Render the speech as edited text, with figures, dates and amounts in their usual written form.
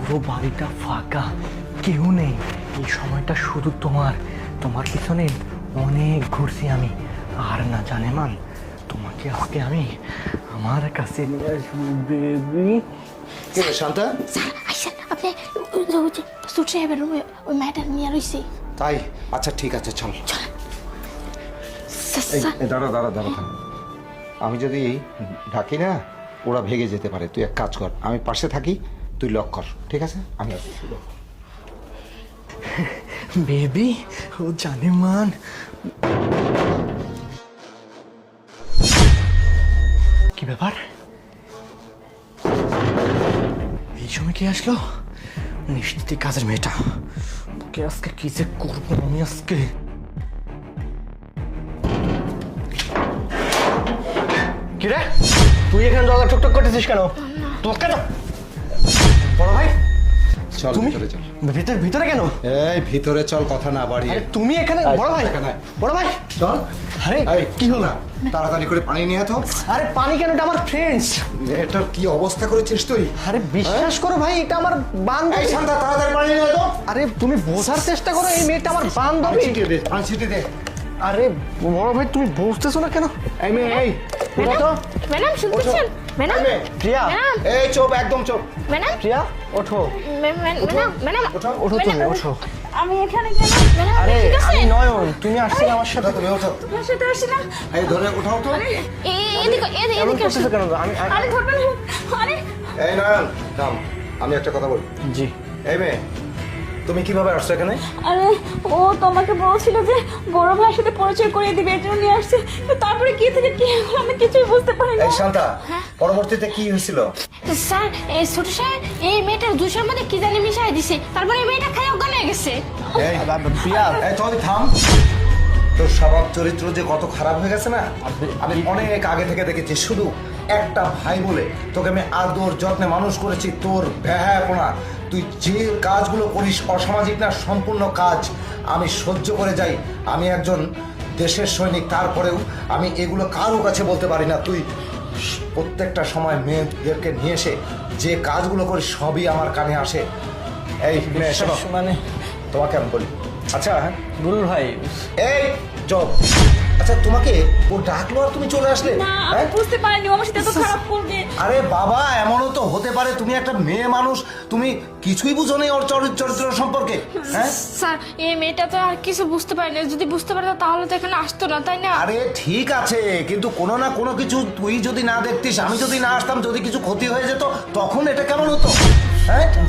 পুরো বাড়িটা ফাঁকা, কেউ নেই। এই সময়টা শুধু তোমার পিছনে অনেক ঘুরছি আমি। আর না জানে মান, তোমাকে আজকে আমি আমার কাছে নিয়ে আসবো বেবি। কে রে শান্তা? স্যার আইসেন আপনি ওই যে সুট সাহেবের রুমে ওই ম্যাটার নিয়ে রইছে। তাই? আচ্ছা ঠিক আছে, চল। স্যার দাঁড়া দাঁড়া দাঁড়া থাম। আমি যদি ডাকি না, ওরা ভেগে যেতে পারে। তুই এক কাজ কর, আমি পাশে থাকি, তুই লক কর, ঠিক আছে? আমি বেবি, ও জানে মান। কি ব্যাপার? এই সময় কে আসলো? নিশ্চিত কাজের মেয়েটা। ওকে আজকে কি যে করবো আমি আজকে। কি রে, তুই এখানে দরজা টুকটুক করতেছিস কেন? তোর কেন? বড় ভাই চল, তুমি ভিতরে চল। ভিতরে কেন? এই ভিতরে চল, কথা না বাড়িয়ে। আরে তুমি এখানে? বড় ভাই, বড় ভাই চল। আরে কি হলো? তাড়াতাড়ি করে পানি নিয়ে তো। আরে পানি কেন? এটা আমার ফ্রেন্ডস। এটার কি অবস্থা করেছিস তুই? আরে বিশ্বাস করো ভাই, এটা আমার বান্ধবী। এই শান্তা, তাড়াতাড়ি পানি নিয়ে তো। আরে তুমি বোঝার চেষ্টা করো, এই মেয়েটা আমার বান্ধবী। পানি ছিটিয়ে দে। আরে বড় ভাই, তুমি বুঝতেছো না কেন? এই মেয়ে, এই ওঠো তো। ম্যাডাম শুনতেছেন? ম্যাডাম এই মেয়ে, প্রিয়া, ম্যাডাম এই চুপ, একদম চুপ। ম্যাডাম প্রিয়া ওঠো। ম্যাডাম ওঠো। ওঠো তুমি, ওঠো। আমি এখানে কেন? ম্যাডাম আরে ঠিক আছে? আমি নয়ন, তুমি আসছিলে আমার সাথে। তুমি ওঠো। আপনার সাথে আসছিলাম। এই ধরে উঠাও তো। এদিকে এমন এদিকে আসুন। করতেছো কেন? আরে ধরবেন না। আরে এই নয়ন, থাম, আমি একটা কথা বলি। জি। এই মেয়ে, তুমি কিভাবে আসছো এখানে? আরে ও তো আমাকে বলছিল যে বড় ভাইয়ের সাথে পরিচয় করিয়ে দিবে, এর জন্য নিয়ে আসছে। তো তারপরে কি থেকে কি হলো আমি কিছুই বুঝতে পারি না। এই শান্তা, পরবর্তীতে কি হয়েছিল? স্যার এই ছোট সাহেব এই মেয়েটার দুশোর মধ্যে কি জানি মিশাই দিছে, তারপরে এই মেয়েটা খাই অজ্ঞান হয়ে গেছে। এই প্রিয়া, এই তুই থাম। তোর স্বভাব চরিত্র যে কত খারাপ হয়ে গেছে না, আমি অনেক আগে থেকে দেখেছি। শুধু একটা ভাই বলে তোকে আমি আদর যত্নে মানুষ করেছি। তোর ভ্যাপনা, তুই যে কাজগুলো করিস অসামাজিক না, সম্পূর্ণ কাজ আমি সহ্য করে যাই। আমি একজন দেশের সৈনিক, তারপরেও আমি এগুলো কারো কাছে বলতে পারি না। তুই প্রত্যেকটা সময় মেয়েদেরকে নিয়ে এসে যে কাজগুলো করিস সবই আমার কানে আসে। এই মেয়ে, শোনো, মানে তোমাকে আমি বলি। আচ্ছা বুলবুল ভাই, এই জব, আচ্ছা তোমাকে ও ডাকলো আর তুমি চলে আসলে? না আমি হ্যাঁ? বুঝতে পারিনি ও আমার সাথে এত খারাপ করবে। আরে বাবা, এমনও তো হতে পারে তুমি একটা মেয়ে মানুষ, তুমি কিছুই বুঝো না ওর চরিত্র সম্পর্কে। হ্যাঁ স্যার এই মেয়েটা তো আর কিছু বুঝতে পারে না, যদি বুঝতে পারতো তাহলে তো এখানে আসতো না, তাই না? আরে ঠিক আছে, কিন্তু কোনো না কোনো কিছু তুই যদি না দেখতিস, আমি যদি না আসতাম, যদি কিছু ক্ষতি হয়ে যেত, তখন এটা কেমন হতো? হ্যাঁ